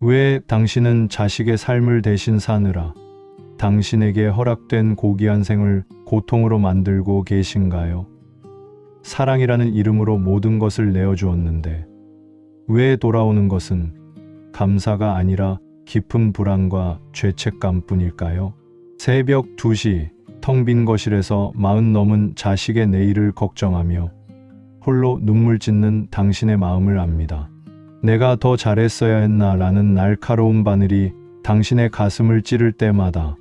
왜 당신은 자식의 삶을 대신 사느라 당신에게 허락된 고귀한 생을 고통으로 만들고 계신가요? 사랑이라는 이름으로 모든 것을 내어주었는데 왜 돌아오는 것은 감사가 아니라 깊은 불안과 죄책감뿐일까요? 새벽 2시 텅 빈 거실에서 40 넘은 자식의 내일을 걱정하며 홀로 눈물 짓는 당신의 마음을 압니다. 내가 더 잘했어야 했나 라는 날카로운 바늘이 당신의 가슴을 찌를 때마다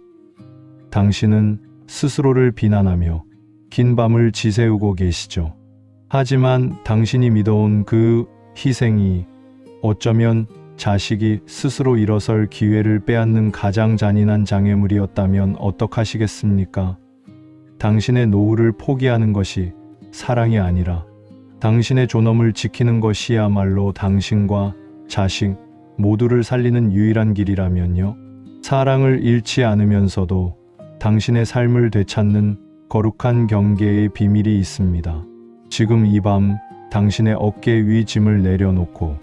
당신은 스스로를 비난하며 긴 밤을 지새우고 계시죠. 하지만 당신이 믿어온 그 희생이 어쩌면 자식이 스스로 일어설 기회를 빼앗는 가장 잔인한 장애물이었다면 어떡하시겠습니까? 당신의 노후를 포기하는 것이 사랑이 아니라 당신의 존엄을 지키는 것이야말로 당신과 자식 모두를 살리는 유일한 길이라면요. 사랑을 잃지 않으면서도 당신의 삶을 되찾는 거룩한 경계의 비밀이 있습니다. 지금 이 밤 당신의 어깨 위 짐을 내려놓고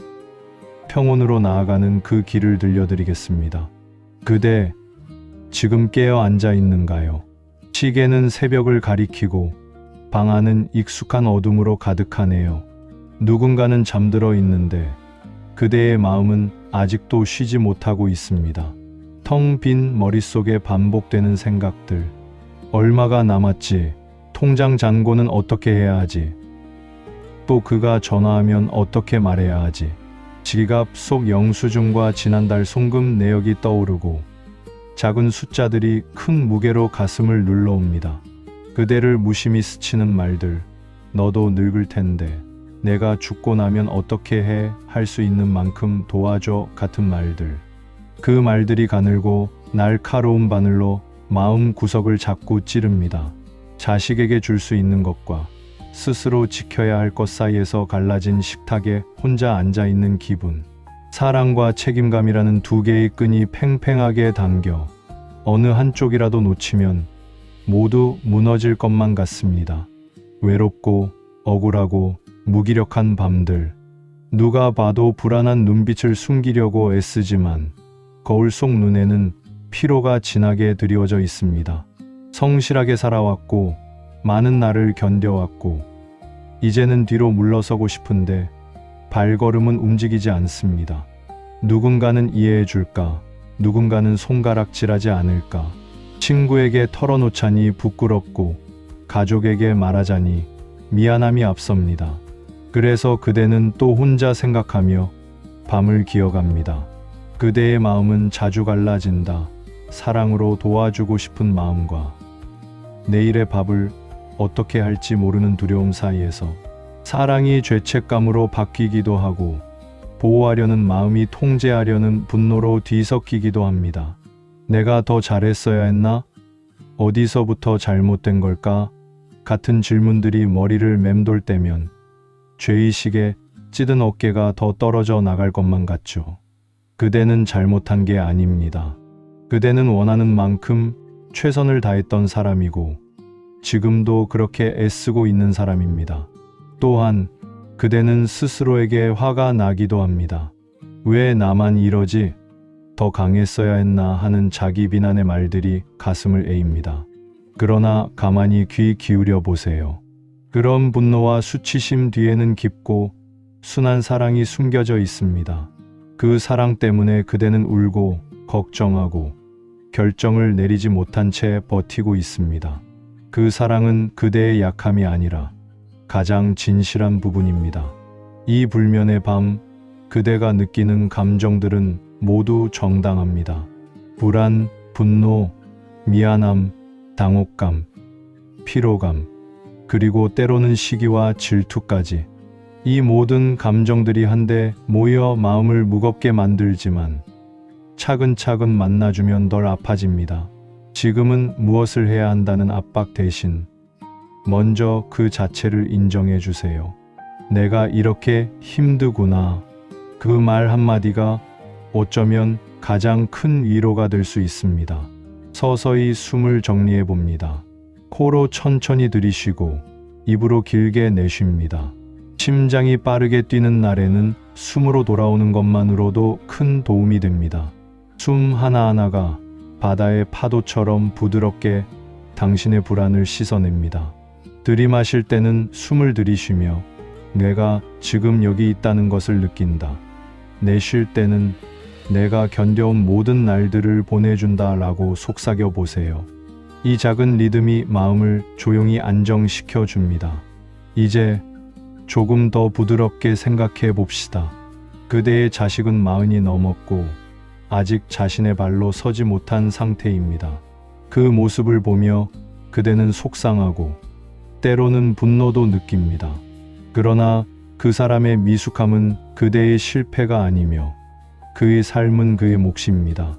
평온으로 나아가는 그 길을 들려드리겠습니다. 그대, 지금 깨어 앉아 있는가요? 시계는 새벽을 가리키고 방 안은 익숙한 어둠으로 가득하네요. 누군가는 잠들어 있는데 그대의 마음은 아직도 쉬지 못하고 있습니다. 텅 빈 머릿속에 반복되는 생각들. 얼마가 남았지? 통장 잔고는 어떻게 해야 하지? 또 그가 전화하면 어떻게 말해야 하지? 지갑 속 영수증과 지난달 송금 내역이 떠오르고 작은 숫자들이 큰 무게로 가슴을 눌러옵니다. 그대를 무심히 스치는 말들. 너도 늙을 텐데 내가 죽고 나면 어떻게 해? 할 수 있는 만큼 도와줘 같은 말들. 그 말들이 가늘고 날카로운 바늘로 마음 구석을 자꾸 찌릅니다. 자식에게 줄 수 있는 것과 스스로 지켜야 할 것 사이에서 갈라진 식탁에 혼자 앉아있는 기분. 사랑과 책임감이라는 두 개의 끈이 팽팽하게 당겨 어느 한쪽이라도 놓치면 모두 무너질 것만 같습니다. 외롭고 억울하고 무기력한 밤들. 누가 봐도 불안한 눈빛을 숨기려고 애쓰지만 거울 속 눈에는 피로가 진하게 드리워져 있습니다. 성실하게 살아왔고 많은 날을 견뎌왔고 이제는 뒤로 물러서고 싶은데 발걸음은 움직이지 않습니다. 누군가는 이해해 줄까? 누군가는 손가락질하지 않을까? 친구에게 털어놓자니 부끄럽고 가족에게 말하자니 미안함이 앞섭니다. 그래서 그대는 또 혼자 생각하며 밤을 기어갑니다. 그대의 마음은 자주 갈라진다. 사랑으로 도와주고 싶은 마음과 내일의 밥을 어떻게 할지 모르는 두려움 사이에서 사랑이 죄책감으로 바뀌기도 하고 보호하려는 마음이 통제하려는 분노로 뒤섞이기도 합니다. 내가 더 잘했어야 했나? 어디서부터 잘못된 걸까? 같은 질문들이 머리를 맴돌 때면 죄의식에 찌든 어깨가 더 떨어져 나갈 것만 같죠. 그대는 잘못한 게 아닙니다. 그대는 원하는 만큼 최선을 다했던 사람이고 지금도 그렇게 애쓰고 있는 사람입니다. 또한 그대는 스스로에게 화가 나기도 합니다. 왜 나만 이러지? 더 강했어야 했나 하는 자기 비난의 말들이 가슴을 에입니다. 그러나 가만히 귀 기울여 보세요. 그런 분노와 수치심 뒤에는 깊고 순한 사랑이 숨겨져 있습니다. 그 사랑 때문에 그대는 울고 걱정하고 결정을 내리지 못한 채 버티고 있습니다. 그 사랑은 그대의 약함이 아니라 가장 진실한 부분입니다. 이 불면의 밤, 그대가 느끼는 감정들은 모두 정당합니다. 불안, 분노, 미안함, 당혹감, 피로감, 그리고 때로는 시기와 질투까지. 이 모든 감정들이 한데 모여 마음을 무겁게 만들지만 차근차근 만나주면 덜 아파집니다. 지금은 무엇을 해야 한다는 압박 대신 먼저 그 자체를 인정해 주세요. 내가 이렇게 힘드구나. 그 말 한마디가 어쩌면 가장 큰 위로가 될 수 있습니다. 서서히 숨을 정리해 봅니다. 코로 천천히 들이쉬고 입으로 길게 내쉽니다. 심장이 빠르게 뛰는 날에는 숨으로 돌아오는 것만으로도 큰 도움이 됩니다. 숨 하나하나가 바다의 파도처럼 부드럽게 당신의 불안을 씻어냅니다. 들이마실 때는 숨을 들이쉬며 내가 지금 여기 있다는 것을 느낀다. 내쉴 때는 내가 견뎌온 모든 날들을 보내준다 라고 속삭여 보세요. 이 작은 리듬이 마음을 조용히 안정시켜 줍니다. 이제 조금 더 부드럽게 생각해 봅시다. 그대의 자식은 40이 넘었고 아직 자신의 발로 서지 못한 상태입니다. 그 모습을 보며 그대는 속상하고 때로는 분노도 느낍니다. 그러나 그 사람의 미숙함은 그대의 실패가 아니며 그의 삶은 그의 몫입니다.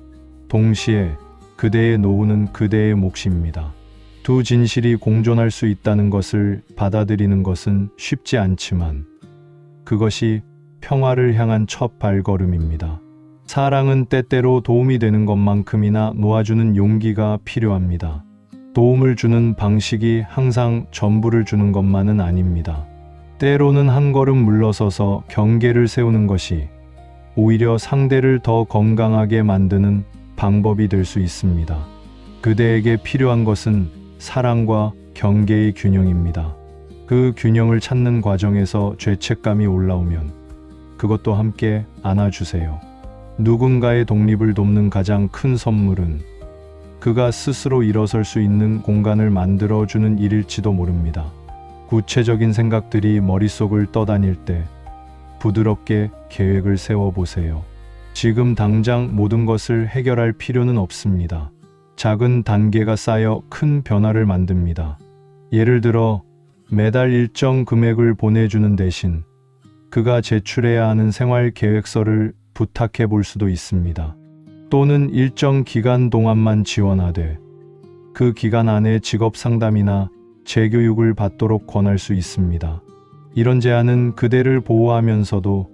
동시에 그대의 노후는 그대의 몫입니다. 두 진실이 공존할 수 있다는 것을 받아들이는 것은 쉽지 않지만 그것이 평화를 향한 첫 발걸음입니다. 사랑은 때때로 도움이 되는 것만큼이나 놓아주는 용기가 필요합니다. 도움을 주는 방식이 항상 전부를 주는 것만은 아닙니다. 때로는 한 걸음 물러서서 경계를 세우는 것이 오히려 상대를 더 건강하게 만드는 방법이 될 수 있습니다. 그대에게 필요한 것은 사랑과 경계의 균형입니다. 그 균형을 찾는 과정에서 죄책감이 올라오면 그것도 함께 안아주세요. 누군가의 독립을 돕는 가장 큰 선물은 그가 스스로 일어설 수 있는 공간을 만들어주는 일일지도 모릅니다. 구체적인 생각들이 머릿속을 떠다닐 때 부드럽게 계획을 세워보세요. 지금 당장 모든 것을 해결할 필요는 없습니다. 작은 단계가 쌓여 큰 변화를 만듭니다. 예를 들어 매달 일정 금액을 보내주는 대신 그가 제출해야 하는 생활 계획서를 부탁해 볼 수도 있습니다. 또는 일정 기간 동안만 지원하되 그 기간 안에 직업 상담이나 재교육을 받도록 권할 수 있습니다. 이런 제안은 그대를 보호하면서도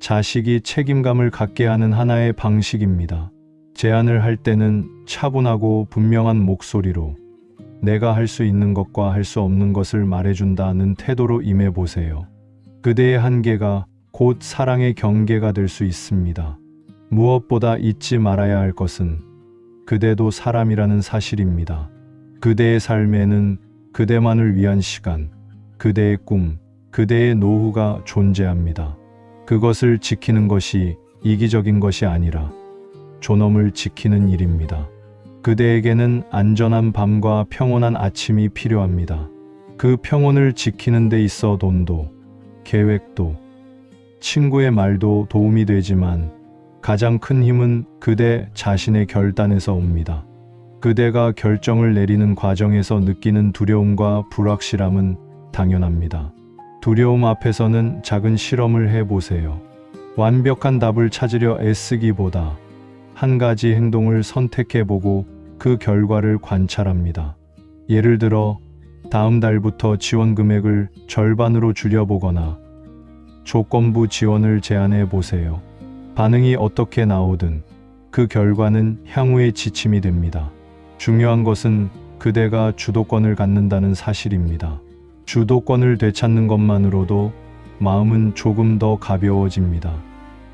자식이 책임감을 갖게 하는 하나의 방식입니다. 제안을 할 때는 차분하고 분명한 목소리로 내가 할 수 있는 것과 할 수 없는 것을 말해준다는 태도로 임해보세요. 그대의 한계가 곧 사랑의 경계가 될 수 있습니다. 무엇보다 잊지 말아야 할 것은 그대도 사람이라는 사실입니다. 그대의 삶에는 그대만을 위한 시간, 그대의 꿈, 그대의 노후가 존재합니다. 그것을 지키는 것이 이기적인 것이 아니라 존엄을 지키는 일입니다. 그대에게는 안전한 밤과 평온한 아침이 필요합니다. 그 평온을 지키는 데 있어 돈도, 계획도, 친구의 말도 도움이 되지만 가장 큰 힘은 그대 자신의 결단에서 옵니다. 그대가 결정을 내리는 과정에서 느끼는 두려움과 불확실함은 당연합니다. 두려움 앞에서는 작은 실험을 해보세요. 완벽한 답을 찾으려 애쓰기보다 한 가지 행동을 선택해보고 그 결과를 관찰합니다. 예를 들어 다음 달부터 지원 금액을 절반으로 줄여보거나 조건부 지원을 제안해 보세요. 반응이 어떻게 나오든 그 결과는 향후의 지침이 됩니다. 중요한 것은 그대가 주도권을 갖는다는 사실입니다. 주도권을 되찾는 것만으로도 마음은 조금 더 가벼워집니다.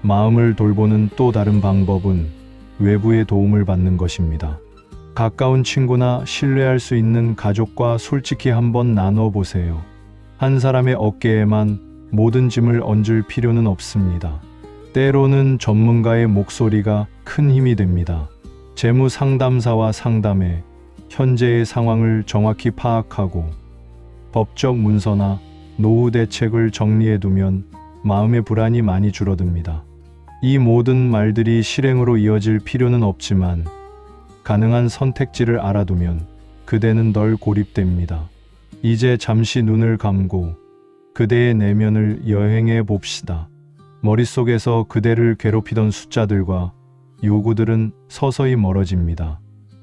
마음을 돌보는 또 다른 방법은 외부의 도움을 받는 것입니다. 가까운 친구나 신뢰할 수 있는 가족과 솔직히 한번 나눠보세요. 한 사람의 어깨에만 모든 짐을 얹을 필요는 없습니다. 때로는 전문가의 목소리가 큰 힘이 됩니다. 재무 상담사와 상담해 현재의 상황을 정확히 파악하고 법적 문서나 노후 대책을 정리해두면 마음의 불안이 많이 줄어듭니다. 이 모든 말들이 실행으로 이어질 필요는 없지만 가능한 선택지를 알아두면 그대는 덜 고립됩니다. 이제 잠시 눈을 감고 그대의 내면을 여행해 봅시다. 머릿속에서 그대를 괴롭히던 숫자들과 요구들은 서서히 멀어집니다.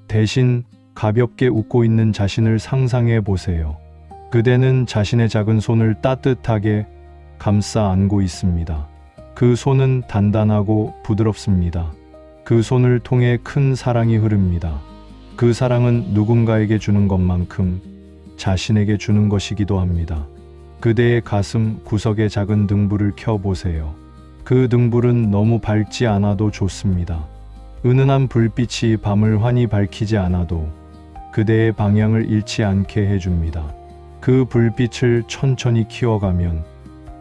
대신 가볍게 웃고 있는 자신을 상상해 보세요. 그대는 자신의 작은 손을 따뜻하게 감싸 안고 있습니다. 그 손은 단단하고 부드럽습니다. 그 손을 통해 큰 사랑이 흐릅니다. 그 사랑은 누군가에게 주는 것만큼 자신에게 주는 것이기도 합니다. 그대의 가슴 구석에 작은 등불을 켜보세요. 그 등불은 너무 밝지 않아도 좋습니다. 은은한 불빛이 밤을 환히 밝히지 않아도 그대의 방향을 잃지 않게 해줍니다. 그 불빛을 천천히 키워가면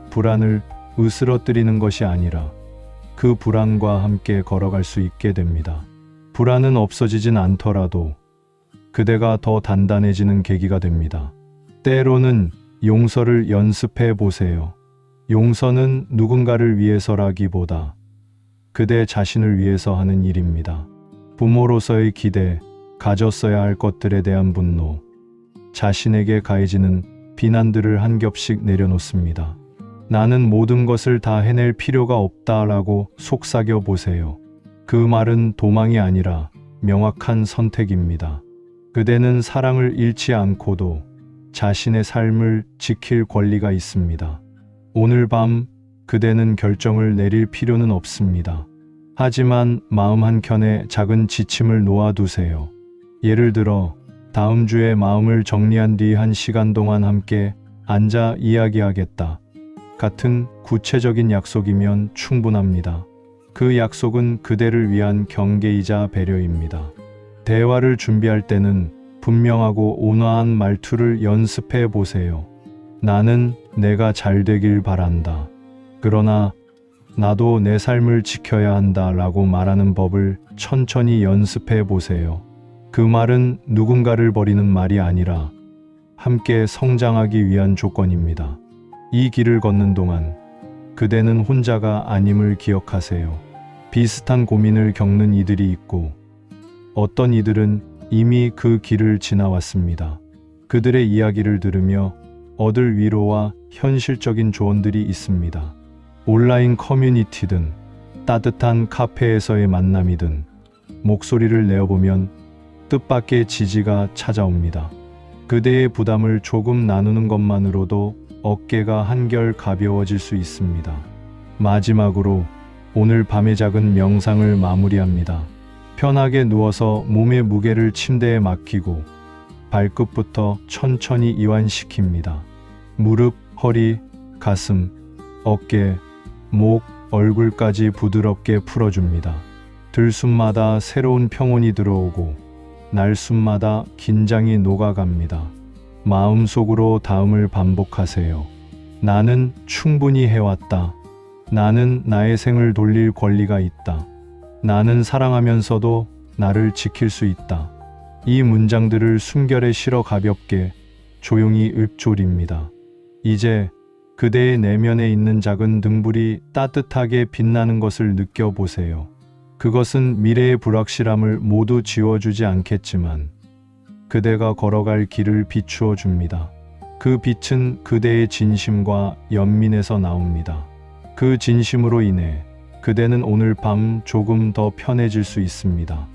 불안을 으스러뜨리는 것이 아니라 그 불안과 함께 걸어갈 수 있게 됩니다. 불안은 없어지진 않더라도 그대가 더 단단해지는 계기가 됩니다. 때로는 용서를 연습해 보세요. 용서는 누군가를 위해서라기보다 그대 자신을 위해서 하는 일입니다. 부모로서의 기대, 가졌어야 할 것들에 대한 분노, 자신에게 가해지는 비난들을 한 겹씩 내려놓습니다. 나는 모든 것을 다 해낼 필요가 없다라고 속삭여 보세요. 그 말은 도망이 아니라 명확한 선택입니다. 그대는 사랑을 잃지 않고도 자신의 삶을 지킬 권리가 있습니다. 오늘 밤 그대는 결정을 내릴 필요는 없습니다. 하지만 마음 한켠에 작은 지침을 놓아두세요. 예를 들어 다음 주에 마음을 정리한 뒤 1시간 동안 함께 앉아 이야기하겠다 같은 구체적인 약속이면 충분합니다. 그 약속은 그대를 위한 경계이자 배려입니다. 대화를 준비할 때는 분명하고 온화한 말투를 연습해 보세요. 나는 내가 잘 되길 바란다. 그러나 나도 내 삶을 지켜야 한다 라고 말하는 법을 천천히 연습해 보세요. 그 말은 누군가를 버리는 말이 아니라 함께 성장하기 위한 조건입니다. 이 길을 걷는 동안 그대는 혼자가 아님을 기억하세요. 비슷한 고민을 겪는 이들이 있고 어떤 이들은 이미 그 길을 지나왔습니다. 그들의 이야기를 들으며 얻을 위로와 현실적인 조언들이 있습니다. 온라인 커뮤니티든 따뜻한 카페에서의 만남이든 목소리를 내어보면 뜻밖의 지지가 찾아옵니다. 그대의 부담을 조금 나누는 것만으로도 어깨가 한결 가벼워질 수 있습니다. 마지막으로 오늘 밤의 작은 명상을 마무리합니다. 편하게 누워서 몸의 무게를 침대에 맡기고 발끝부터 천천히 이완시킵니다. 무릎, 허리, 가슴, 어깨, 목, 얼굴까지 부드럽게 풀어줍니다. 들숨마다 새로운 평온이 들어오고 날숨마다 긴장이 녹아갑니다. 마음속으로 다음을 반복하세요. 나는 충분히 해왔다. 나는 나의 생을 돌릴 권리가 있다. 나는 사랑하면서도 나를 지킬 수 있다. 이 문장들을 숨결에 실어 가볍게 조용히 읊조립니다. 이제 그대의 내면에 있는 작은 등불이 따뜻하게 빛나는 것을 느껴보세요. 그것은 미래의 불확실함을 모두 지워주지 않겠지만 그대가 걸어갈 길을 비추어 줍니다. 그 빛은 그대의 진심과 연민에서 나옵니다. 그 진심으로 인해 그대는 오늘 밤 조금 더 편해질 수 있습니다.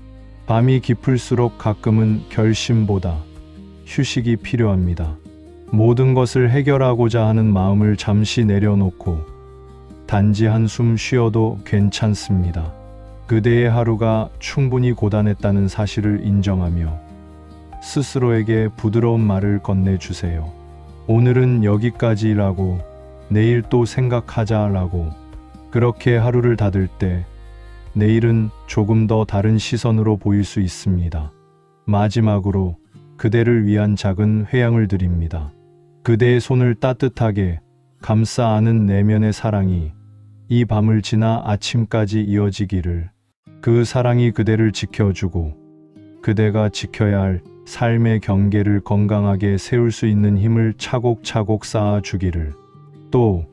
밤이 깊을수록 가끔은 결심보다 휴식이 필요합니다. 모든 것을 해결하고자 하는 마음을 잠시 내려놓고 단지 한숨 쉬어도 괜찮습니다. 그대의 하루가 충분히 고단했다는 사실을 인정하며 스스로에게 부드러운 말을 건네주세요. 오늘은 여기까지라고, 내일 또 생각하자라고. 그렇게 하루를 닫을 때 내일은 조금 더 다른 시선으로 보일 수 있습니다. 마지막으로 그대를 위한 작은 회양을 드립니다. 그대의 손을 따뜻하게 감싸 안은 내면의 사랑이 이 밤을 지나 아침까지 이어지기를. 그 사랑이 그대를 지켜주고 그대가 지켜야 할 삶의 경계를 건강하게 세울 수 있는 힘을 차곡차곡 쌓아주기를. 또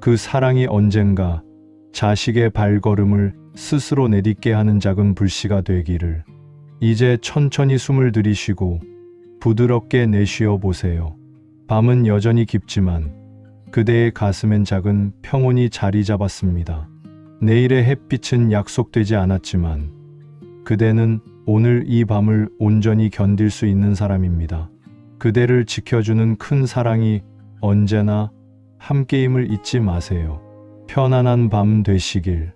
그 사랑이 언젠가 자식의 발걸음을 스스로 내딛게 하는 작은 불씨가 되기를. 이제 천천히 숨을 들이쉬고 부드럽게 내쉬어 보세요. 밤은 여전히 깊지만 그대의 가슴엔 작은 평온이 자리 잡았습니다. 내일의 햇빛은 약속되지 않았지만 그대는 오늘 이 밤을 온전히 견딜 수 있는 사람입니다. 그대를 지켜주는 큰 사랑이 언제나 함께임을 잊지 마세요. 편안한 밤 되시길.